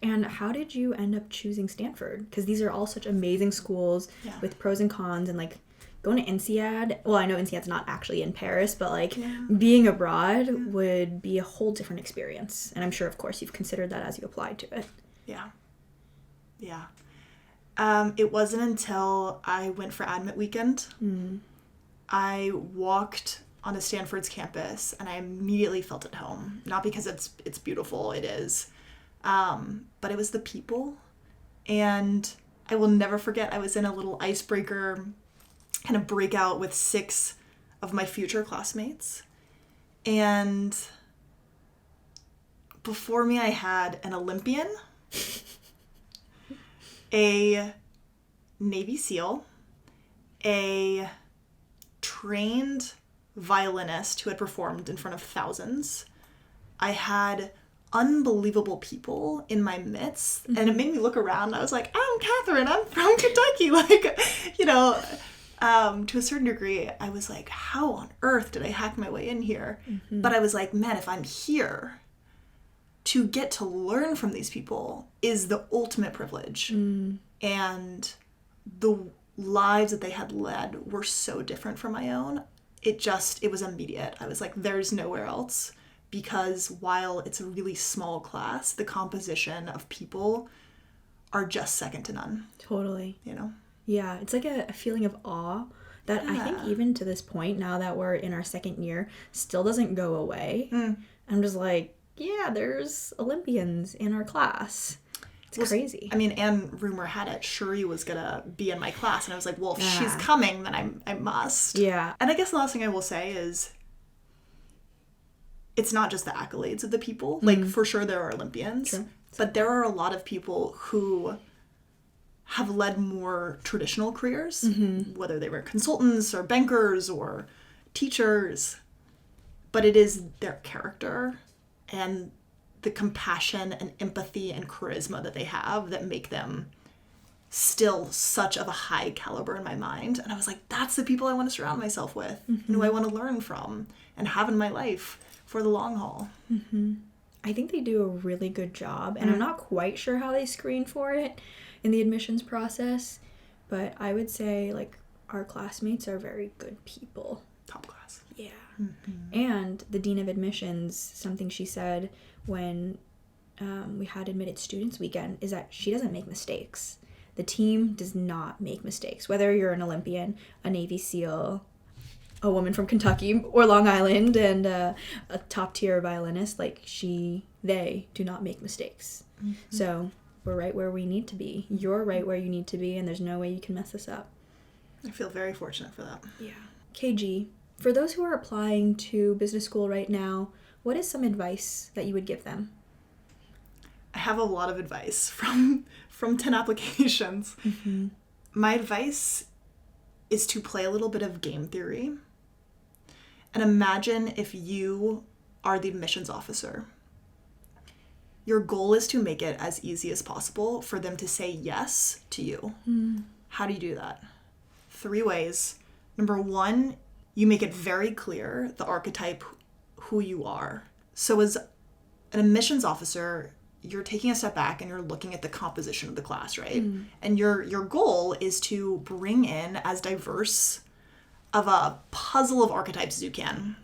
And how did you end up choosing Stanford? Because these are all such amazing schools with pros and cons, and like going to INSEAD. Well, I know INSEAD's not actually in Paris, but like being abroad would be a whole different experience. And I'm sure, of course, you've considered that as you applied to it. Yeah. It wasn't until I went for admit weekend. I walked onto Stanford's campus and I immediately felt at home. Not because it's beautiful, it is. But it was the people. And I will never forget, I was in a little icebreaker kind of breakout with 6 of my future classmates. And before me, I had an Olympian, a Navy SEAL, a trained violinist who had performed in front of thousands. I had unbelievable people in my midst, and it made me look around, and I was like, I'm Catherine, I'm from Kentucky. Like, you know, to a certain degree, I was like, how on earth did I hack my way in here? But I was like, man, if I'm here, to get to learn from these people is the ultimate privilege. And the lives that they had led were so different from my own. It was immediate. I was like, there's nowhere else. Because while it's a really small class, the composition of people are just second to none. Totally. You know? Yeah, it's like a feeling of awe that I think even to this point, now that we're in our second year, still doesn't go away. I'm just like, yeah, there's Olympians in our class. It's crazy. I mean, and rumor had it, Cherie was going to be in my class. And I was like, well, if she's coming, then I must. Yeah. And I guess the last thing I will say is, it's not just the accolades of the people. Like, for sure there are Olympians. True. But there are a lot of people who have led more traditional careers, whether they were consultants or bankers or teachers. But it is their character and the compassion and empathy and charisma that they have that make them still such of a high caliber in my mind. And I was like, that's the people I want to surround myself with and who I want to learn from and have in my life for the long haul. I think they do a really good job, and I'm not quite sure how they screen for it in the admissions process, but I would say, like, our classmates are very good people. Top class. Yeah. And the dean of admissions, something she said when we had admitted students weekend is that she doesn't make mistakes. The team does not make mistakes. Whether you're an Olympian, a Navy SEAL, a woman from Kentucky or Long Island, and a top tier violinist, like they do not make mistakes. So we're right where we need to be. You're right where you need to be, and there's no way you can mess this up. I feel very fortunate for that. Yeah. KG, for those who are applying to business school right now, what is some advice that you would give them? I have a lot of advice from 10 applications. My advice is to play a little bit of game theory. And imagine if you are the admissions officer. Your goal is to make it as easy as possible for them to say yes to you. How do you do that? 3 ways. Number 1, you make it very clear the archetype who you are. So as an admissions officer, you're taking a step back and you're looking at the composition of the class, right? And your goal is to bring in as diverse of a puzzle of archetypes as you can.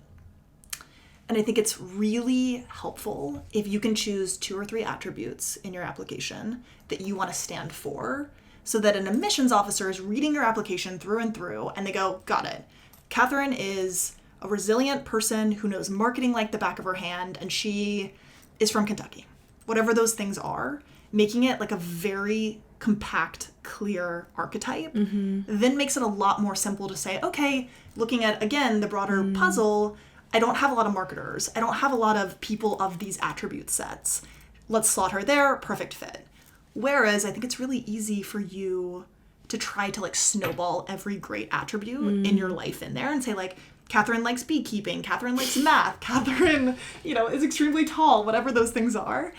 And I think it's really helpful if you can choose 2 or 3 attributes in your application that you want to stand for, so that an admissions officer is reading your application through and through and they go, got it. Catherine is a resilient person who knows marketing like the back of her hand, and she is from Kentucky. Whatever those things are, making it like a very compact, clear archetype, then makes it a lot more simple to say, okay, looking at, again, the broader puzzle, I don't have a lot of marketers. I don't have a lot of people of these attribute sets. Let's slot her there, perfect fit. Whereas I think it's really easy for you to try to like snowball every great attribute in your life in there and say like, Catherine likes beekeeping, Catherine likes math, Catherine, is extremely tall, whatever those things are.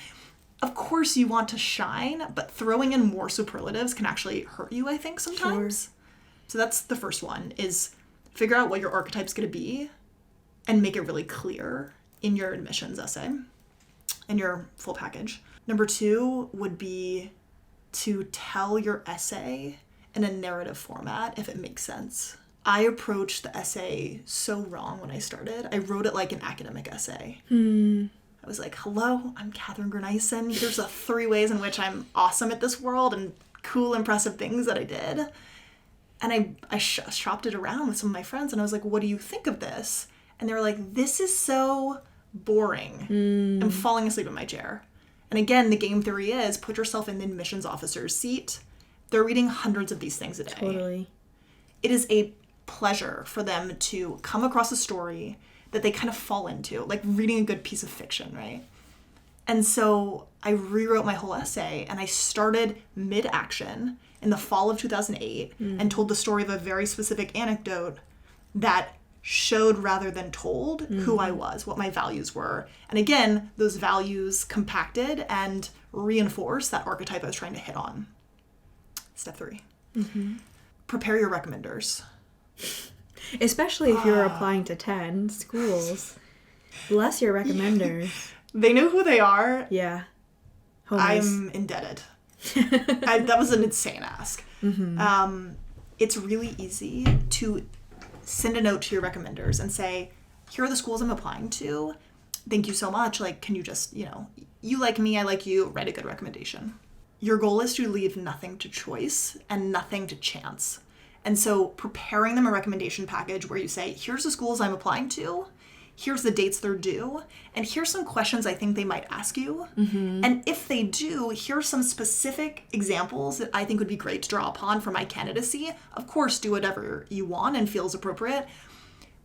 Of course you want to shine, but throwing in more superlatives can actually hurt you, I think, sometimes. Sure. So that's the first one, is figure out what your archetype's going to be and make it really clear in your admissions essay and your full package. Number 2 would be to tell your essay in a narrative format, if it makes sense. I approached the essay so wrong when I started. I wrote it like an academic essay. I was like, hello, I'm Catherine Grunison. Here's the 3 ways in which I'm awesome at this world and cool, impressive things that I did. And I shopped it around with some of my friends, and I was like, what do you think of this? And they were like, this is so boring. I'm falling asleep in my chair. And again, the game theory is put yourself in the admissions officer's seat. They're reading hundreds of these things a day. Totally. It is a pleasure for them to come across a story that they kind of fall into, like reading a good piece of fiction, right? And so I rewrote my whole essay, and I started mid-action in the fall of 2008 and told the story of a very specific anecdote that showed rather than told who I was, what my values were. And again, those values compacted and reinforced that archetype I was trying to hit on. Step 3. Prepare your recommenders. Especially if you're applying to 10 schools. Bless your recommenders. They know who they are. Yeah. I'm indebted. That was an insane ask. It's really easy to send a note to your recommenders and say, here are the schools I'm applying to. Thank you so much. Like, can you just, you like me, I like you, write a good recommendation. Your goal is to leave nothing to choice and nothing to chance. And so preparing them a recommendation package where you say, here's the schools I'm applying to, here's the dates they're due, and here's some questions I think they might ask you. And if they do, here's some specific examples that I think would be great to draw upon for my candidacy. Of course, do whatever you want and feels appropriate.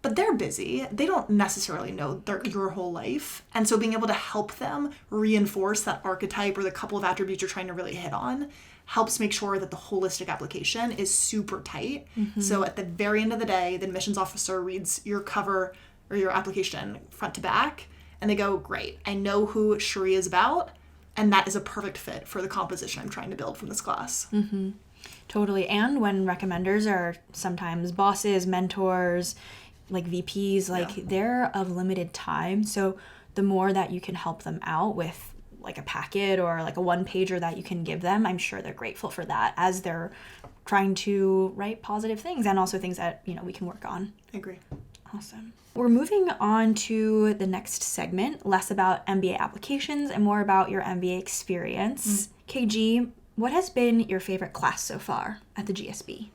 But they're busy. They don't necessarily know your whole life. And so being able to help them reinforce that archetype or the couple of attributes you're trying to really hit on helps make sure that the holistic application is super tight. So at the very end of the day, the admissions officer reads your cover or your application front to back, and they go, great, I know who Cherie is about, and that is a perfect fit for the composition I'm trying to build from this class. Totally. And when recommenders are sometimes bosses, mentors, like VPs, they're of limited time. So the more that you can help them out with like a packet or like a one-pager that you can give them, I'm sure they're grateful for that as they're trying to write positive things and also things that, we can work on. I agree. Awesome. We're moving on to the next segment, less about MBA applications and more about your MBA experience. KG, what has been your favorite class so far at the GSB?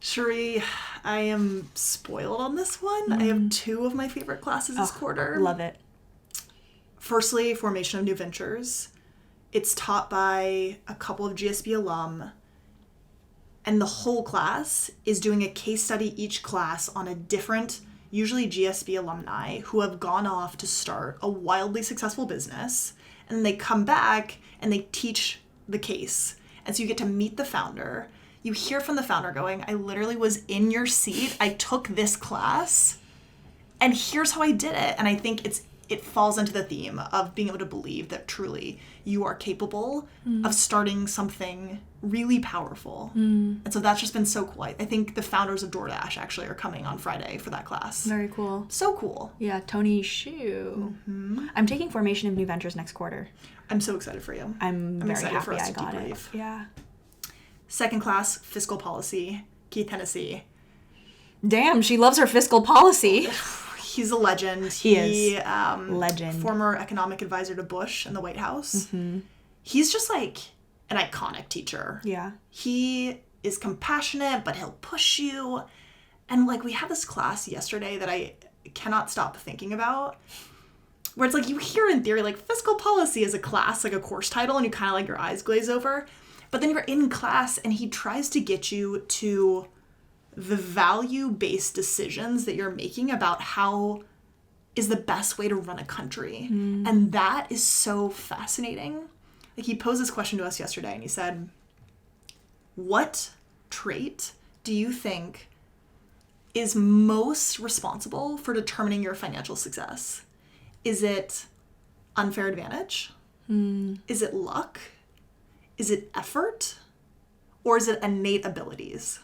Cherie, I am spoiled on this one. I have 2 of my favorite classes this quarter. Love it. Firstly, Formation of New Ventures. It's taught by a couple of GSB alum, and the whole class is doing a case study each class on a different, usually GSB alumni, who have gone off to start a wildly successful business, and they come back and they teach the case. And so you get to meet the founder. You hear from the founder going, I literally was in your seat. I took this class, and here's how I did it. And I think it falls into the theme of being able to believe that truly you are capable of starting something really powerful. And so that's just been so cool. I think the founders of DoorDash actually are coming on Friday for that class. Very cool. So cool. Yeah, Tony Shu. I'm taking Formation of New Ventures next quarter. I'm so excited for you. I'm very excited happy for us I to got keep it. brief. Yeah. Second class, Fiscal Policy, Keith Hennessy. Damn, she loves her fiscal policy. He's a legend. He is. Legend. Former economic advisor to Bush in the White House. He's just like an iconic teacher. Yeah. He is compassionate, but he'll push you. And like we had this class yesterday that I cannot stop thinking about, where it's like you hear in theory like fiscal policy is a class, like a course title, and you kind of like your eyes glaze over. But then you're in class and he tries to get you to the value-based decisions that you're making about how is the best way to run a country. And that is so fascinating. Like he posed this question to us yesterday and he said, what trait do you think is most responsible for determining your financial success? Is it unfair advantage? Is it luck? Is it effort? Or is it innate abilities?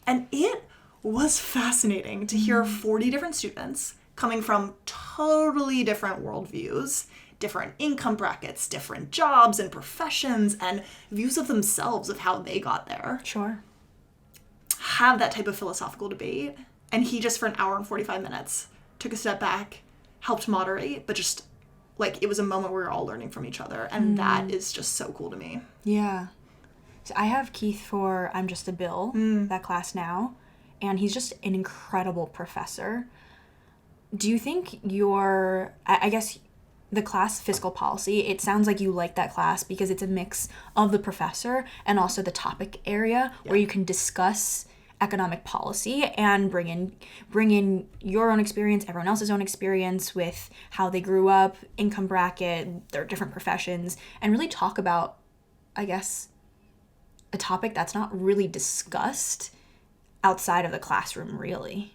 And it was fascinating to hear 40 different students coming from totally different worldviews, different income brackets, different jobs and professions, and views of themselves of how they got there. Sure. Have that type of philosophical debate. And he just, for an hour and 45 minutes, took a step back, helped moderate, but just like it was a moment where we were all learning from each other. And that is just so cool to me. Yeah. So I have Keith for I'm Just a Bill, that class now, and he's just an incredible professor. Do you think I guess the class Fiscal Policy, it sounds like you like that class because it's a mix of the professor and also the topic area where you can discuss economic policy and bring in your own experience, everyone else's own experience with how they grew up, income bracket, their different professions, and really talk about, I guess, a topic that's not really discussed outside of the classroom, really.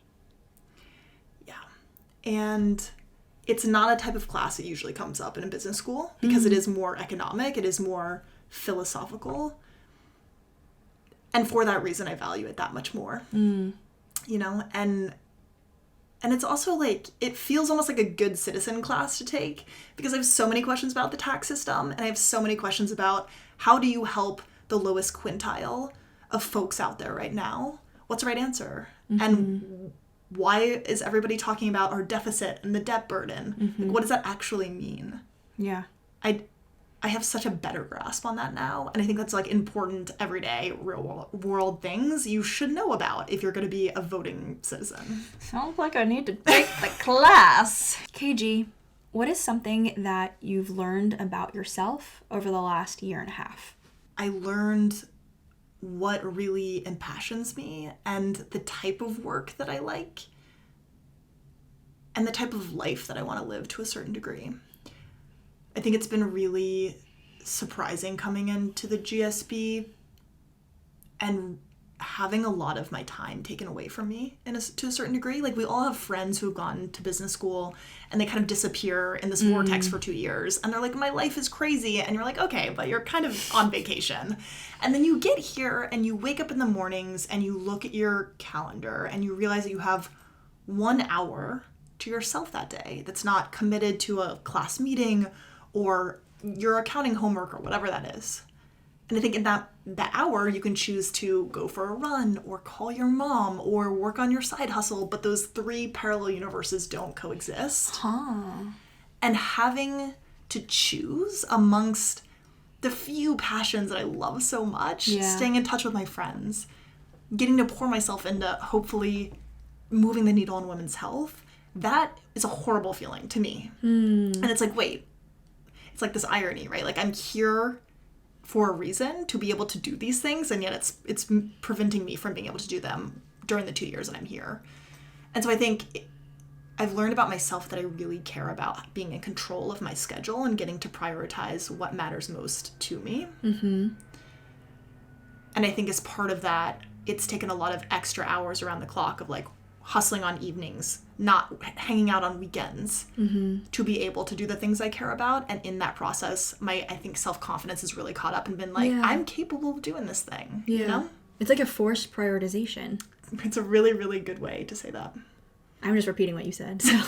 Yeah. And it's not a type of class that usually comes up in a business school because it is more economic, it is more philosophical. And for that reason, I value it that much more. You know, and it's also like, it feels almost like a good citizen class to take because I have so many questions about the tax system and I have so many questions about how do you help the lowest quintile of folks out there right now? What's the right answer? And why is everybody talking about our deficit and the debt burden? Like, what does that actually mean? Yeah. I have such a better grasp on that now. And I think that's like important everyday real world things you should know about if you're going to be a voting citizen. Sounds like I need to take the class. KG, what is something that you've learned about yourself over the last year and a half? I learned what really impassions me and the type of work that I like and the type of life that I want to live to a certain degree. I think it's been really surprising coming into the GSB and having a lot of my time taken away from me to a certain degree. Like, we all have friends who have gone to business school and they kind of disappear in this vortex for 2 years and they're like, my life is crazy, and you're like, okay, but you're kind of on vacation. And then you get here and you wake up in the mornings and you look at your calendar and you realize that you have 1 hour to yourself that day that's not committed to a class meeting or your accounting homework or whatever that is. And I think in that hour, you can choose to go for a run or call your mom or work on your side hustle, but those 3 parallel universes don't coexist. And having to choose amongst the few passions that I love so much, staying in touch with my friends, getting to pour myself into hopefully moving the needle on women's health, that is a horrible feeling to me. And it's like, wait, it's like this irony, right? Like, I'm here for a reason to be able to do these things, and yet it's preventing me from being able to do them during the 2 years that I'm here. And so I think I've learned about myself that I really care about being in control of my schedule and getting to prioritize what matters most to me. And I think as part of that, it's taken a lot of extra hours around the clock of like hustling on evenings, not hanging out on weekends, to be able to do the things I care about. And in that process, I think self-confidence has really caught up and been like, I'm capable of doing this thing, you know? It's like a forced prioritization. It's a really, really good way to say that. I'm just repeating what you said, so.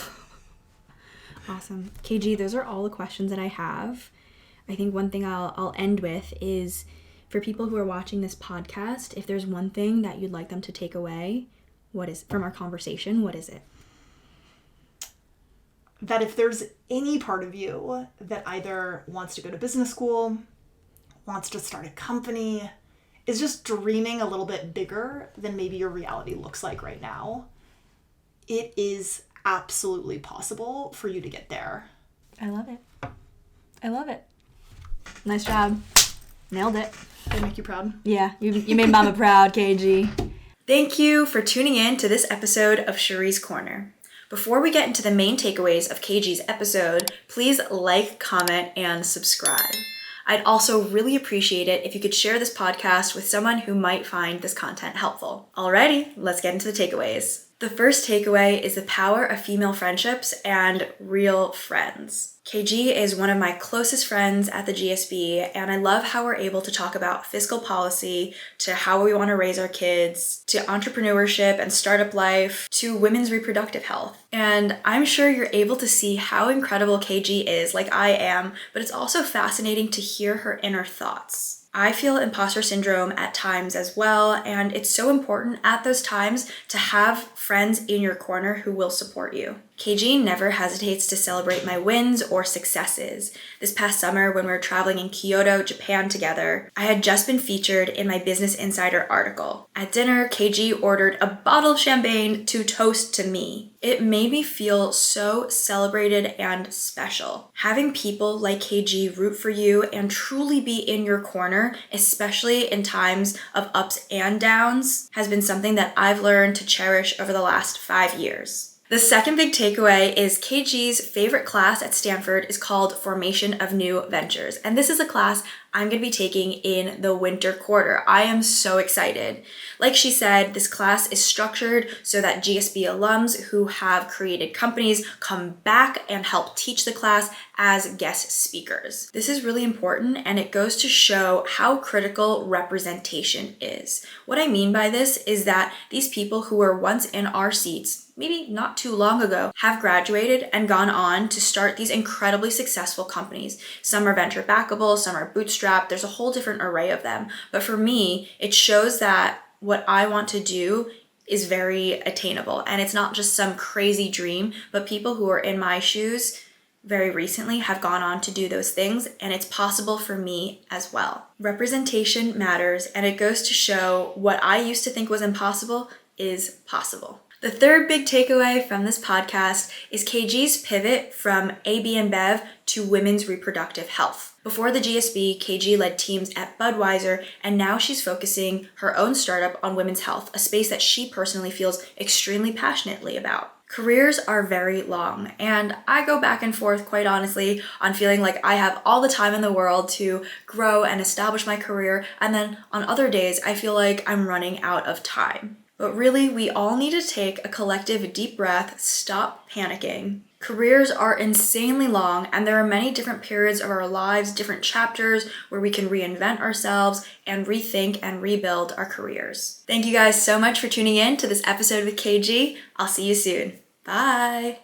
Awesome. KG, those are all the questions that I have. I think one thing I'll end with is, for people who are watching this podcast, if there's one thing that you'd like them to take away, from our conversation, what is it? That if there's any part of you that either wants to go to business school, wants to start a company, is just dreaming a little bit bigger than maybe your reality looks like right now, it is absolutely possible for you to get there. I love it. I love it. Nice job. Nailed it. Did I make you proud? Yeah, you made Mama proud, KG. Thank you for tuning in to this episode of Cherie's Corner. Before we get into the main takeaways of KG's episode, please like, comment, and subscribe. I'd also really appreciate it if you could share this podcast with someone who might find this content helpful. Alrighty, let's get into the takeaways. The first takeaway is the power of female friendships and real friends. KG is one of my closest friends at the GSB, and I love how we're able to talk about fiscal policy, to how we want to raise our kids, to entrepreneurship and startup life, to women's reproductive health. And I'm sure you're able to see how incredible KG is, like I am, but it's also fascinating to hear her inner thoughts. I feel imposter syndrome at times as well, and it's so important at those times to have friends in your corner who will support you. KG never hesitates to celebrate my wins or successes. This past summer, when we were traveling in Kyoto, Japan together, I had just been featured in my Business Insider article. At dinner, KG ordered a bottle of champagne to toast to me. It made me feel so celebrated and special. Having people like KG root for you and truly be in your corner, especially in times of ups and downs, has been something that I've learned to cherish over the last 5 years. The second big takeaway is KG's favorite class at Stanford is called Formation of New Ventures. And this is a class I'm going to be taking in the winter quarter. I am so excited. Like she said, this class is structured so that GSB alums who have created companies come back and help teach the class as guest speakers. This is really important, and it goes to show how critical representation is. What I mean by this is that these people who were once in our seats, maybe not too long ago, have graduated and gone on to start these incredibly successful companies. Some are venture backable, some are bootstrapped, there's a whole different array of them. But for me, it shows that what I want to do is very attainable, and it's not just some crazy dream, but people who are in my shoes very recently have gone on to do those things, and it's possible for me as well. Representation matters, and it goes to show what I used to think was impossible is possible. The third big takeaway from this podcast is KG's pivot from AB and Bev to women's reproductive health. Before the GSB, KG led teams at Budweiser, and now she's focusing her own startup on women's health, a space that she personally feels extremely passionately about. Careers are very long, and I go back and forth, quite honestly, on feeling like I have all the time in the world to grow and establish my career, and then on other days, I feel like I'm running out of time. But really, we all need to take a collective deep breath, stop panicking. Careers are insanely long, and there are many different periods of our lives, different chapters where we can reinvent ourselves and rethink and rebuild our careers. Thank you guys so much for tuning in to this episode with KG. I'll see you soon. Bye.